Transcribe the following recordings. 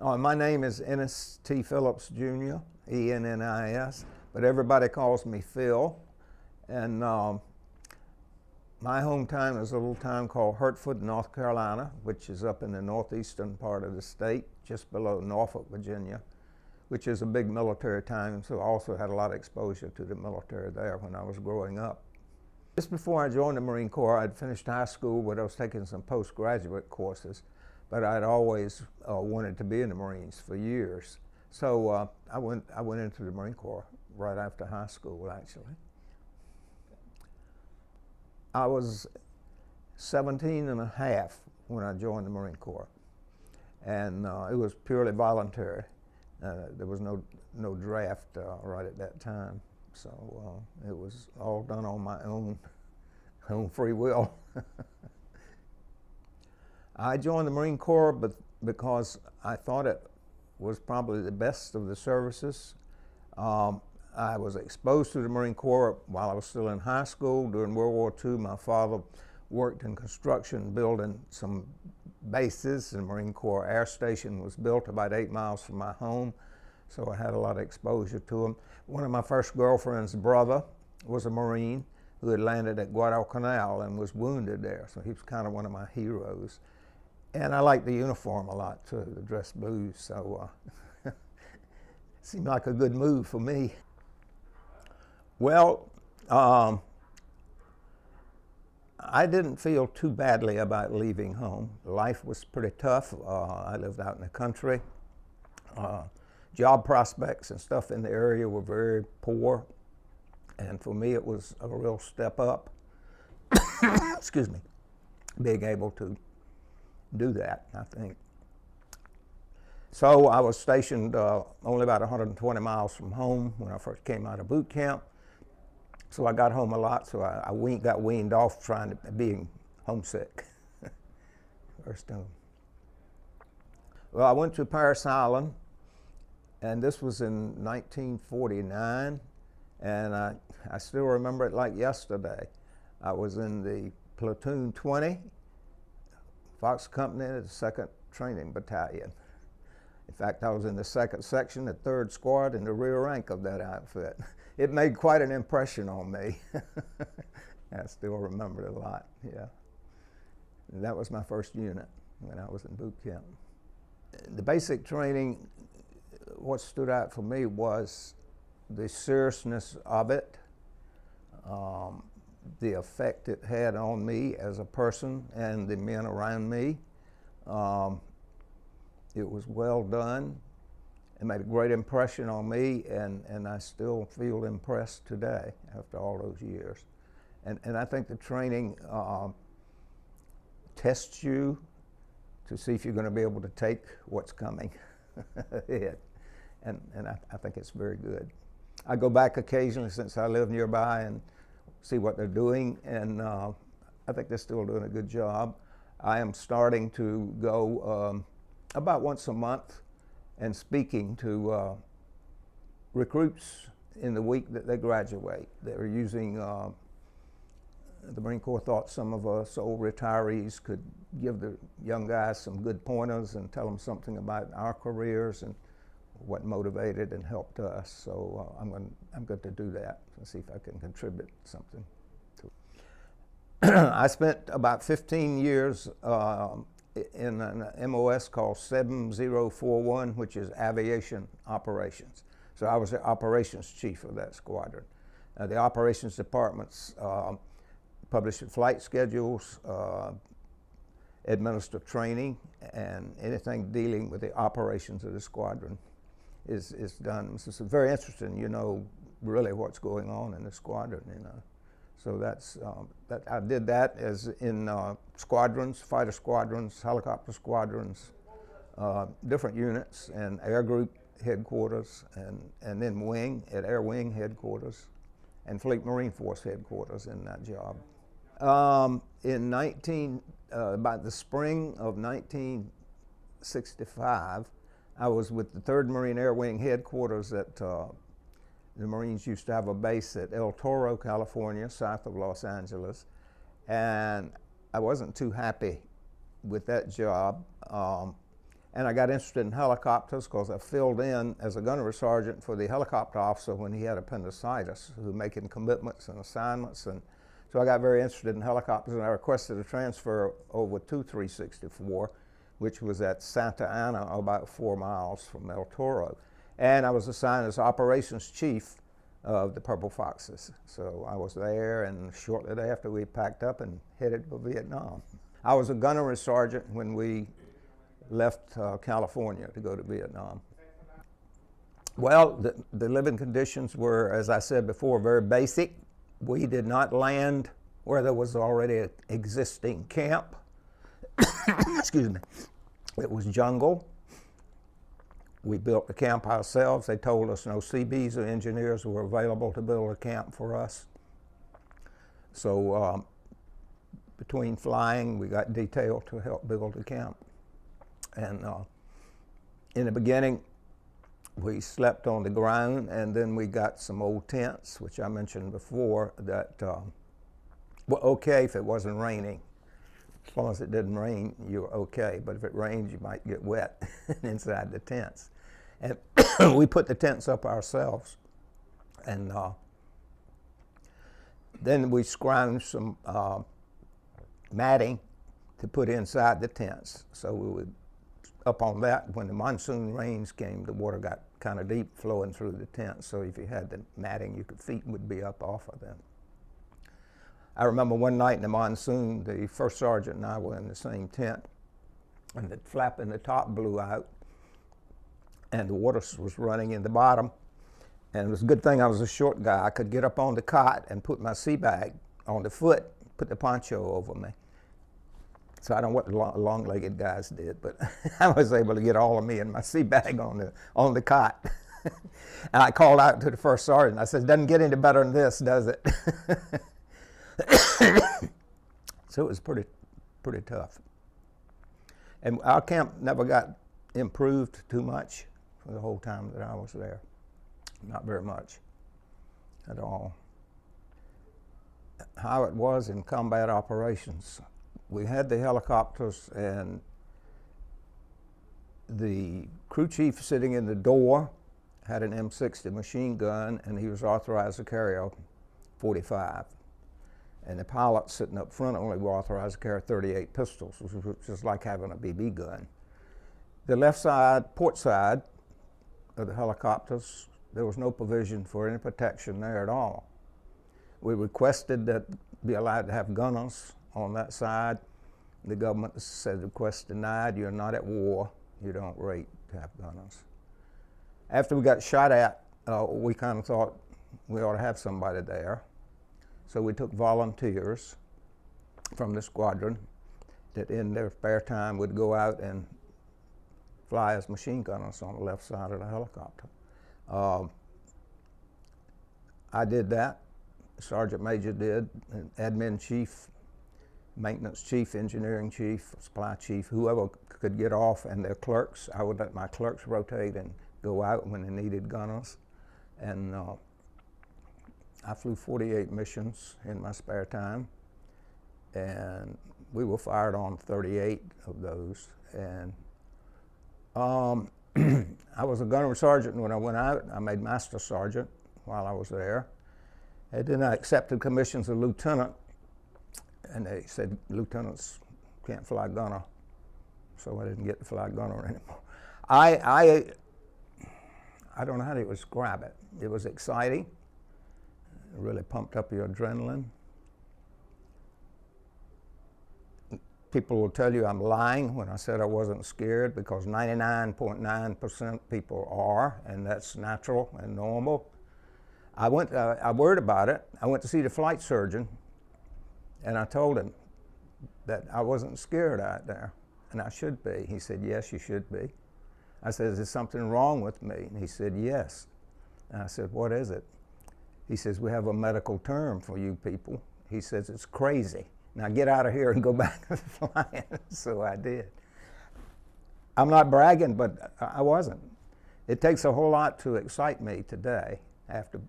My name is Ennis Phillips Jr., E-N-N-I-S, but everybody calls me Phil. And my hometown is a little town called Hertford, North Carolina, which is up in the northeastern part of the state, just below Norfolk, Virginia, which is a big military town, so I also had a lot of exposure to the military there when I was growing up. Just before I joined the Marine Corps, I'd finished high school, but I was taking some postgraduate courses, but I'd always wanted to be in the Marines for years. So I went into the Marine Corps right after high school, actually. I was 17 and a half when I joined the Marine Corps, and it was purely voluntary. There was no draft right at that time, so it was all done on my own free will. I joined the Marine Corps because I thought it was probably the best of the services. I was exposed to the Marine Corps while I was still in high school. During World War II, my father worked in construction, building some bases. The Marine Corps Air Station was built about 8 miles from my home, so I had a lot of exposure to him. One of my first girlfriend's brother was a Marine who had landed at Guadalcanal and was wounded there, so he was kind of one of my heroes. And I liked the uniform a lot too, the dress blues, so seemed like a good move for me. Well, I didn't feel too badly about leaving home. Life was pretty tough. I lived out in the country. Job prospects and stuff in the area were very poor, and for me it was a real step up. Excuse me, being able to do that, I think. So I was stationed only about 120 miles from home when I first came out of boot camp. So I got home a lot, so I got weaned off being homesick. First time. Well, I went to Parris Island, and this was in 1949, and I still remember it like yesterday. I was in the Platoon 20, Fox Company, the 2nd Training Battalion. In fact, I was in the 2nd Section, the 3rd Squad, in the rear rank of that outfit. It made quite an impression on me. I still remember it a lot, yeah. And that was my first unit when I was in boot camp. The basic training, what stood out for me was the seriousness of it, the effect it had on me as a person and the men around me. It was well done. It made a great impression on me, and I still feel impressed today after all those years. And I think the training tests you to see if you're going to be able to take what's coming ahead. And I think it's very good. I go back occasionally since I live nearby and see what they're doing, and I think they're still doing a good job. I am starting to go about once a month and speaking to recruits in the week that they graduate. They're using, the Marine Corps thought some of us old retirees could give the young guys some good pointers and tell them something about our careers and what motivated and helped us. So I'm going to do that and see if I can contribute something to it. I spent about 15 years in an MOS called 7041, which is aviation operations. So I was the operations chief of that squadron. The operations departments published flight schedules, administer training, and anything dealing with the operations of the squadron is done. It's very interesting, you know, really what's going on in the squadron, you know. So I did that as in squadrons, fighter squadrons, helicopter squadrons, different units, and air group headquarters, and then wing at Air Wing headquarters, and Fleet Marine Force headquarters in that job. About the spring of 1965, I was with the 3rd Marine Air Wing headquarters at the Marines used to have a base at El Toro, California, south of Los Angeles, and I wasn't too happy with that job. And I got interested in helicopters because I filled in as a gunnery sergeant for the helicopter officer when he had appendicitis, who was making commitments and assignments. And so I got very interested in helicopters, and I requested a transfer over to 364, which was at Santa Ana, about 4 miles from El Toro. And I was assigned as operations chief of the Purple Foxes. So I was there, and shortly thereafter we packed up and headed for Vietnam. I was a gunnery sergeant when we left California to go to Vietnam. Well, the living conditions were, as I said before, very basic. We did not land where there was already an existing camp. Excuse me. It was jungle. We built the camp ourselves. They told us no CBs or engineers were available to build a camp for us. So between flying, we got detailed to help build the camp. And in the beginning, we slept on the ground, and then we got some old tents, which I mentioned before, that were okay if it wasn't raining. As long as it didn't rain, you were okay. But if it rains, you might get wet inside the tents. And we put the tents up ourselves. And then we scrounged some matting to put inside the tents. So we would, up on that, when the monsoon rains came, the water got kind of deep flowing through the tents. So if you had the matting, your feet would be up off of them. I remember one night in the monsoon, the first sergeant and I were in the same tent, and the flap in the top blew out, and the water was running in the bottom. And it was a good thing I was a short guy. I could get up on the cot and put my sea bag on the foot, put the poncho over me. So I don't know what the long-legged guys did, but I was able to get all of me and my sea bag on the cot. And I called out to the first sergeant. I said, "Doesn't get any better than this, does it?" So it was pretty tough. And our camp never got improved too much for the whole time that I was there. Not very much at all. How it was in combat operations. We had the helicopters, and the crew chief sitting in the door had an M60 machine gun, and he was authorized to carry a .45. And the pilot sitting up front only were authorized to carry 38 pistols, which was just like having a BB gun. The left side, port side of the helicopters, there was no provision for any protection there at all. We requested that be allowed to have gunners on that side. The government said, request denied, you're not at war, you don't rate to have gunners. After we got shot at, we kind of thought we ought to have somebody there. So we took volunteers from the squadron that in their spare time would go out and fly as machine gunners on the left side of the helicopter. I did that, Sergeant Major did, and admin chief, maintenance chief, engineering chief, supply chief, whoever could get off, and their clerks. I would let my clerks rotate and go out when they needed gunners. And I flew 48 missions in my spare time, and we were fired on 38 of those. And I was a gunnery sergeant when I went out. I made master sergeant while I was there. And then I accepted commissions as lieutenant, and they said lieutenants can't fly gunner, so I didn't get to fly gunner anymore. I don't know how to describe it. It was exciting. It really pumped up your adrenaline. People will tell you I'm lying when I said I wasn't scared, because 99.9% people are, and that's natural and normal. I worried about it. I went to see the flight surgeon, and I told him that I wasn't scared out there, and I should be. He said, yes, you should be. I said, is there something wrong with me? And he said, yes. And I said, what is it? He says, we have a medical term for you people. He says, it's crazy. Now get out of here and go back to flying. So I did. I'm not bragging, but I wasn't. It takes a whole lot to excite me today after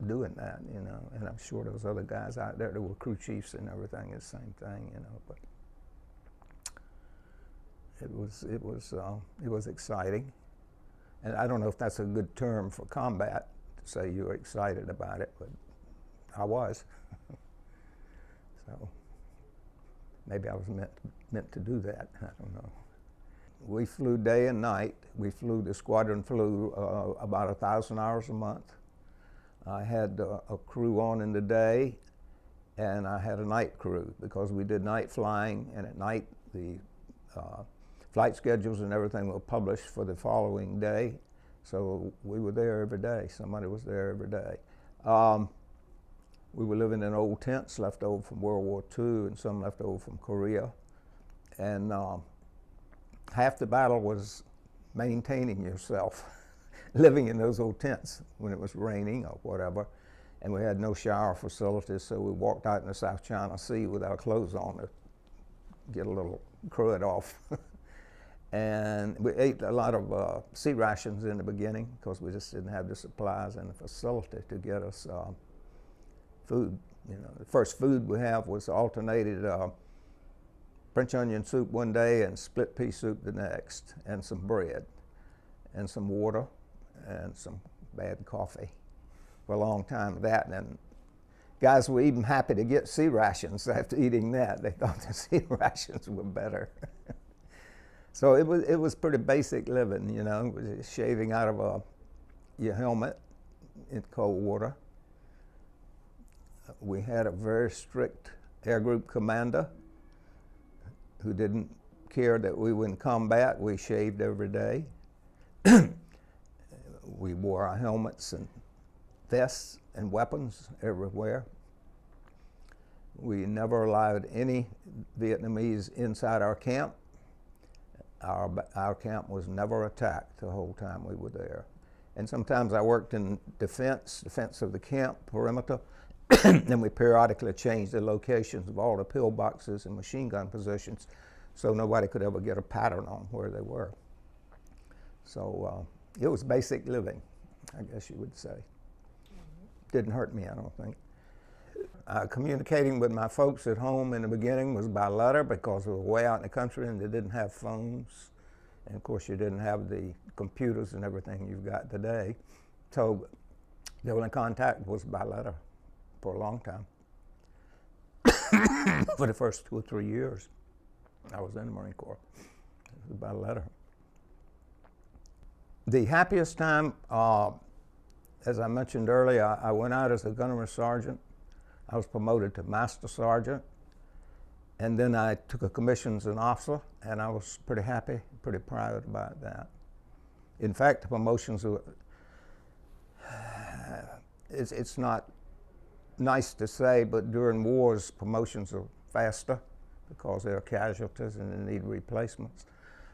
doing that, you know. And I'm sure there was other guys out there that were crew chiefs and everything, the same thing, you know. But it was exciting, and I don't know if that's a good term for combat to say you were excited about it, but I was. So maybe I was meant to do that. I don't know. We flew day and night. The squadron flew about 1,000 hours a month. I had a crew on in the day, and I had a night crew because we did night flying, and at night the flight schedules and everything were published for the following day. So we were there every day. Somebody was there every day. We were living in old tents left over from World War II and some left over from Korea. And half the battle was maintaining yourself, living in those old tents when it was raining or whatever. And we had no shower facilities, so we walked out in the South China Sea with our clothes on to get a little crud off. And we ate a lot of sea rations in the beginning because we just didn't have the supplies and the facility to get us food. You know, the first food we have was alternated French onion soup one day and split pea soup the next, and some bread, and some water, and some bad coffee for a long time of that. And guys were even happy to get sea rations after eating that. They thought the sea rations were better. So it was pretty basic living, you know, shaving out of your helmet in cold water. We had a very strict air group commander who didn't care that we were in combat. We shaved every day. We wore our helmets and vests and weapons everywhere. We never allowed any Vietnamese inside our camp. Our camp was never attacked the whole time we were there. And sometimes I worked in defense of the camp perimeter, and we periodically changed the locations of all the pillboxes and machine gun positions so nobody could ever get a pattern on where they were. So it was basic living, I guess you would say. Didn't hurt me, I don't think. Communicating with my folks at home in the beginning was by letter because we were way out in the country and they didn't have phones. And of course you didn't have the computers and everything you've got today. So the only contact was by letter for a long time. For the first 2 or 3 years I was in the Marine Corps. It was by letter. The happiest time, as I mentioned earlier, I went out as a gunnery sergeant. I was promoted to master sergeant, and then I took a commission as an officer, and I was pretty happy, pretty proud about that. In fact, the promotions were, it's not nice to say, but during wars, promotions are faster because there are casualties and they need replacements.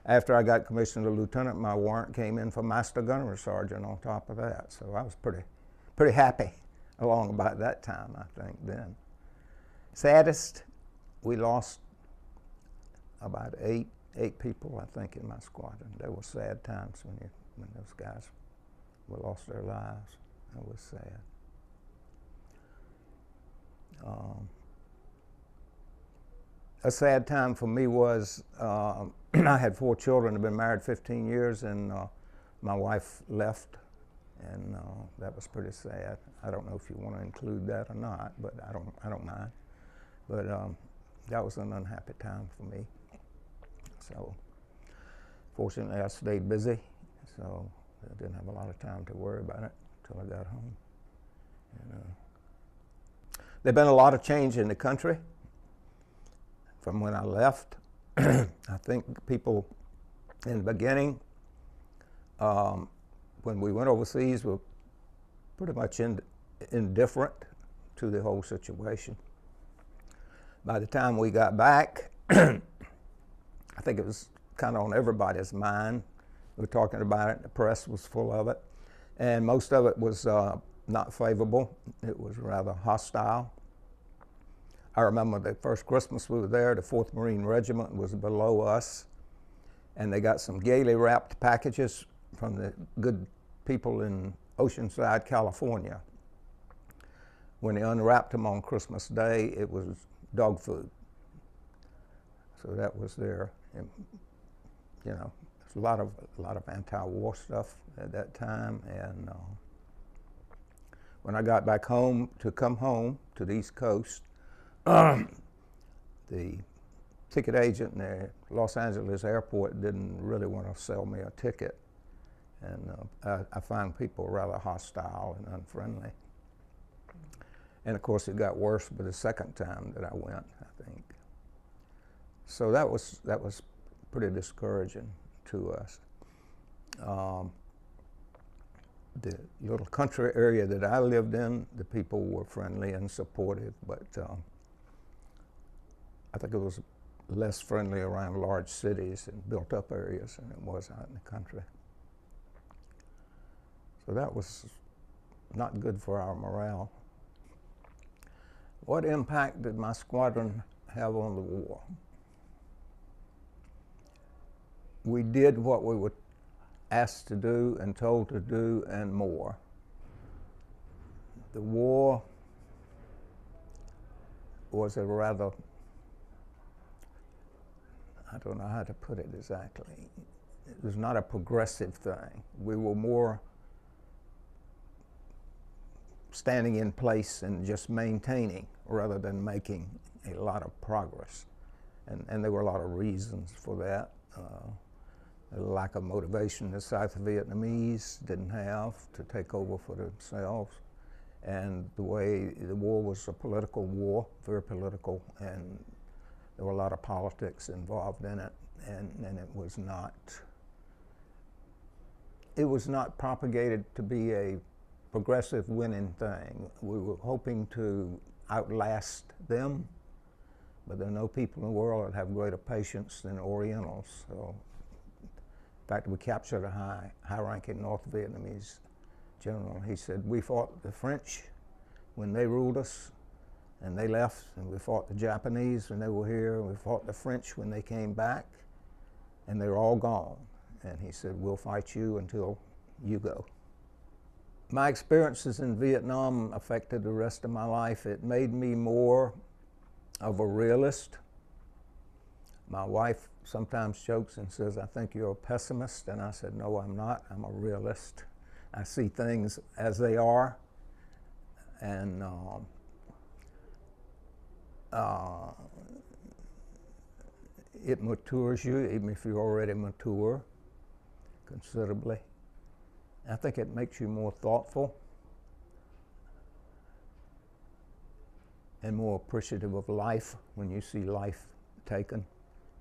After I got commissioned to lieutenant, my warrant came in for master gunnery sergeant on top of that, so I was pretty happy along about that time, I think, then. Saddest, we lost about eight people, I think, in my squadron. There were sad times when those guys lost their lives. It was sad. A sad time for me was I had 4 children, had been married 15 years, and my wife left. And that was pretty sad. I don't know if you want to include that or not, but I don't mind. But that was an unhappy time for me. So fortunately, I stayed busy, so I didn't have a lot of time to worry about it until I got home. And, there'd been a lot of change in the country from when I left. I think people in the beginning, when we went overseas, were pretty much indifferent to the whole situation. By the time we got back, I think it was kind of on everybody's mind. We were talking about it, the press was full of it, and most of it was not favorable. It was rather hostile. I remember the first Christmas we were there, the 4th Marine Regiment was below us, and they got some gaily wrapped packages from the good people in Oceanside, California. When they unwrapped them on Christmas Day, it was dog food. So that was their you know, there's a lot of anti-war stuff at that time, and when I got back home to come home to the East Coast, the ticket agent in the Los Angeles airport didn't really want to sell me a ticket, and I found people rather hostile and unfriendly. And of course, it got worse by the second time that I went, I think. So that was pretty discouraging to us. The little country area that I lived in, the people were friendly and supportive, but I think it was less friendly around large cities and built-up areas than it was out in the country. So that was not good for our morale. What impact did my squadron have on the war? We did what we were asked to do and told to do and more. The war was a rather, I don't know how to put it exactly. It was not a progressive thing. We were more standing in place and just maintaining rather than making a lot of progress. And there were a lot of reasons for that. A lack of motivation the South Vietnamese didn't have to take over for themselves. And the way the war was a political war, very political, and there were a lot of politics involved in it, and it was not propagated to be a progressive winning thing. We were hoping to outlast them, but there are no people in the world that have greater patience than Orientals. So, in fact, we captured a high-ranking North Vietnamese general. He said, we fought the French when they ruled us, and they left, and we fought the Japanese when they were here, and we fought the French when they came back, and they're all gone. And he said, we'll fight you until you go. My experiences in Vietnam affected the rest of my life. It made me more of a realist. My wife sometimes jokes and says, I think you're a pessimist. And I said, no, I'm not. I'm a realist. I see things as they are. And it matures you, even if you're already mature, considerably. I think it makes you more thoughtful and more appreciative of life when you see life taken.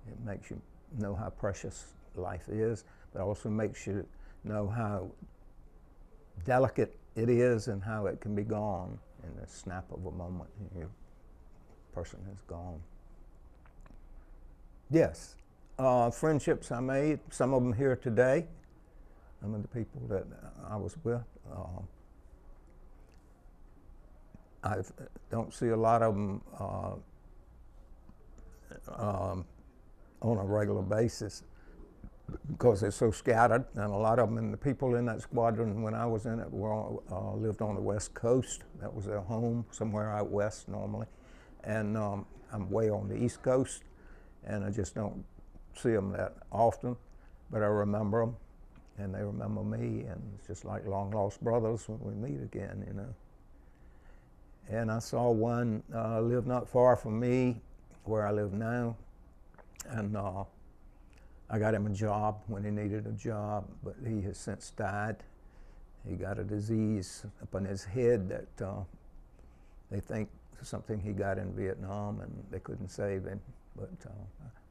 It makes you know how precious life is, but also makes you know how delicate it is and how it can be gone in the snap of a moment. Your person is gone. Yes, friendships I made, some of them here today. Some of the people that I was with. I don't see a lot of them on a regular basis because they're so scattered, and a lot of them, and the people in that squadron when I was in it were all, lived on the West Coast. That was their home, somewhere out west normally. And I'm way on the East Coast, and I just don't see them that often, but I remember them. And they remember me, and it's just like long lost brothers when we meet again, you know. And I saw one live not far from me, where I live now, and I got him a job when he needed a job, but he has since died. He got a disease up on his head that they think is something he got in Vietnam, and they couldn't save him, but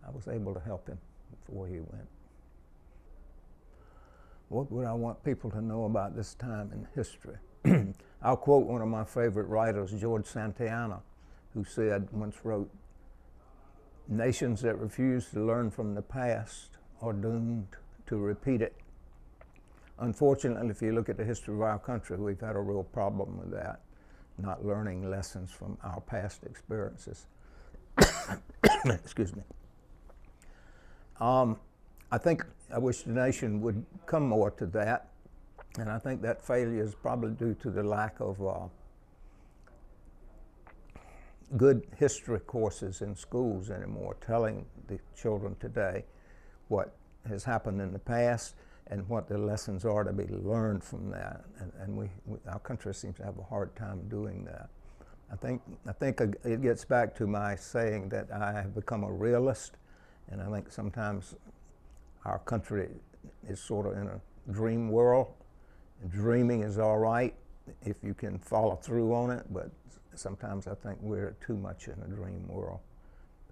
I was able to help him before he went. What would I want people to know about this time in history? I'll quote one of my favorite writers, George Santayana, who once wrote, nations that refuse to learn from the past are doomed to repeat it. Unfortunately, if you look at the history of our country, we've had a real problem with that, not learning lessons from our past experiences. Excuse me. I wish the nation would come more to that, and I think that failure is probably due to the lack of good history courses in schools anymore, telling the children today what has happened in the past and what the lessons are to be learned from that. And our country seems to have a hard time doing that. I think it gets back to my saying that I have become a realist, and I think sometimes our country is sort of in a dream world. Dreaming is all right if you can follow through on it, but sometimes I think we're too much in a dream world,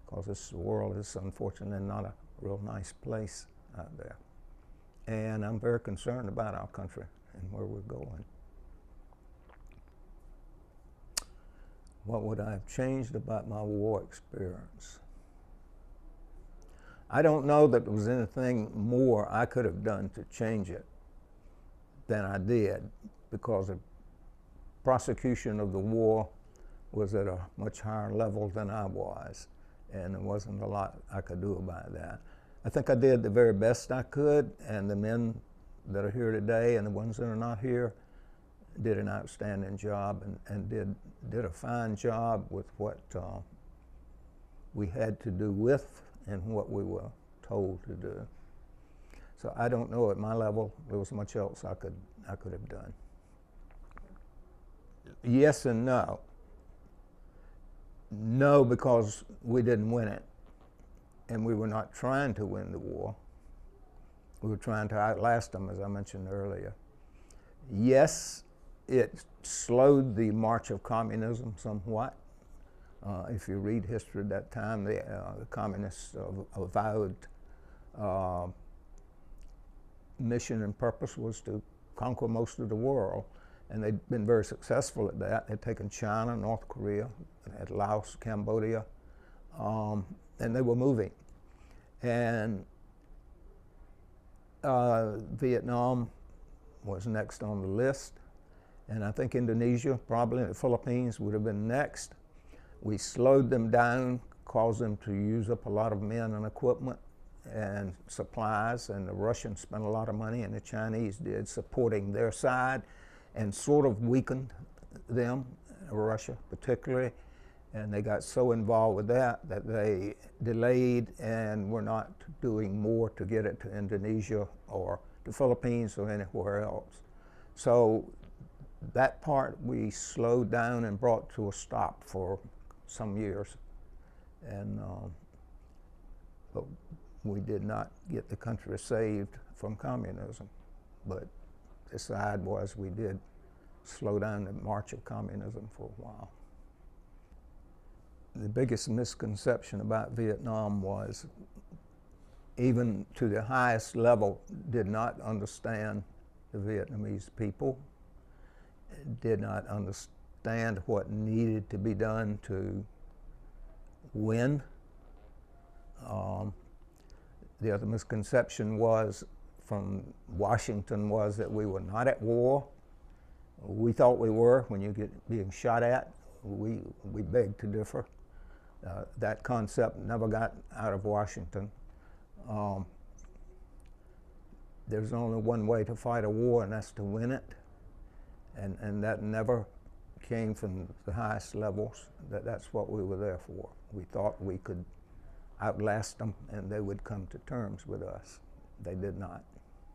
because this world is unfortunately not a real nice place out there. And I'm very concerned about our country and where we're going. What would I have changed about my war experience? I don't know that there was anything more I could have done to change it than I did, because the prosecution of the war was at a much higher level than I was, and there wasn't a lot I could do about that. I think I did the very best I could, and the men that are here today and the ones that are not here did an outstanding job and did a fine job with what we had to do with and what we were told to do. So I don't know at my level there was much else I could have done. Yes and no. No, because we didn't win it, and we were not trying to win the war. We were trying to outlast them, as I mentioned earlier. Yes, it slowed the march of communism somewhat. If you read history at that time, the communists avowed mission and purpose was to conquer most of the world, and they'd been very successful at that. They'd taken China, North Korea, they had Laos, Cambodia, and they were moving. And Vietnam was next on the list, and I think Indonesia, probably the Philippines would have been next. We slowed them down, caused them to use up a lot of men and equipment and supplies, and the Russians spent a lot of money, and the Chinese did, supporting their side, and sort of weakened them, Russia particularly, and they got so involved with that they delayed and were not doing more to get it to Indonesia or the Philippines or anywhere else. So that part we slowed down and brought to a stop for some years, and but we did not get the country saved from communism. But the side was we did slow down the march of communism for a while. The biggest misconception about Vietnam was, even to the highest level, did not understand the Vietnamese people, did not understand what needed to be done to win. The other misconception was from Washington was that we were not at war. We thought we were. When you get being shot at, we beg to differ. That concept never got out of Washington. There's only one way to fight a war, and that's to win it. And that never came from the highest levels. That's what we were there for. We thought we could outlast them and they would come to terms with us. They did not.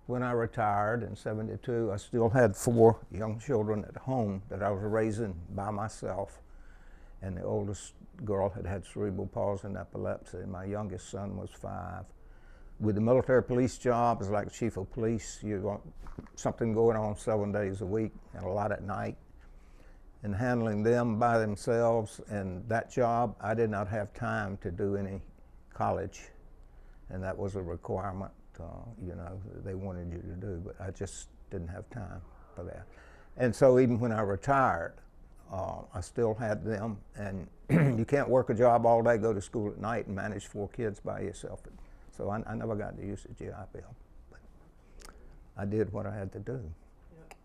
When I retired in '72, I still had 4 young children at home that I was raising by myself. And the oldest girl had had cerebral palsy and epilepsy, and my youngest son was 5. With the military police job, as like chief of police, you want something going on 7 days a week and a lot at night. And handling them by themselves and that job, I did not have time to do any college, and that was a requirement, you know, they wanted you to do, but I just didn't have time for that. And so even when I retired, I still had them, and you can't work a job all day, go to school at night, and manage 4 kids by yourself. So I never got to use the GI Bill, but I did what I had to do. Yeah.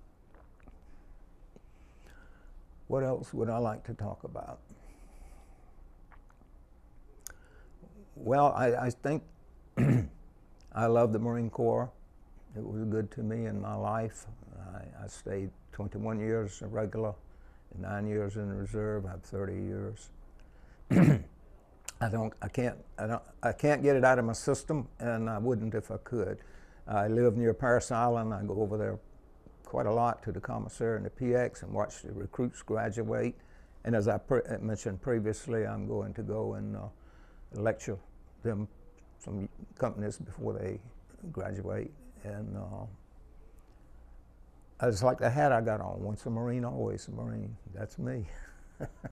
What else would I like to talk about? Well, I think I love the Marine Corps. It was good to me in my life. I stayed 21 years a regular, 9 years in the reserve. I have 30 years. I can't get it out of my system, and I wouldn't if I could. I live near Parris Island. I go over there quite a lot to the commissary and the PX and watch the recruits graduate. And as I mentioned previously, I'm going to go and lecture them some companies before they graduate. And I just like the hat I got on. Once a Marine, always a Marine. That's me.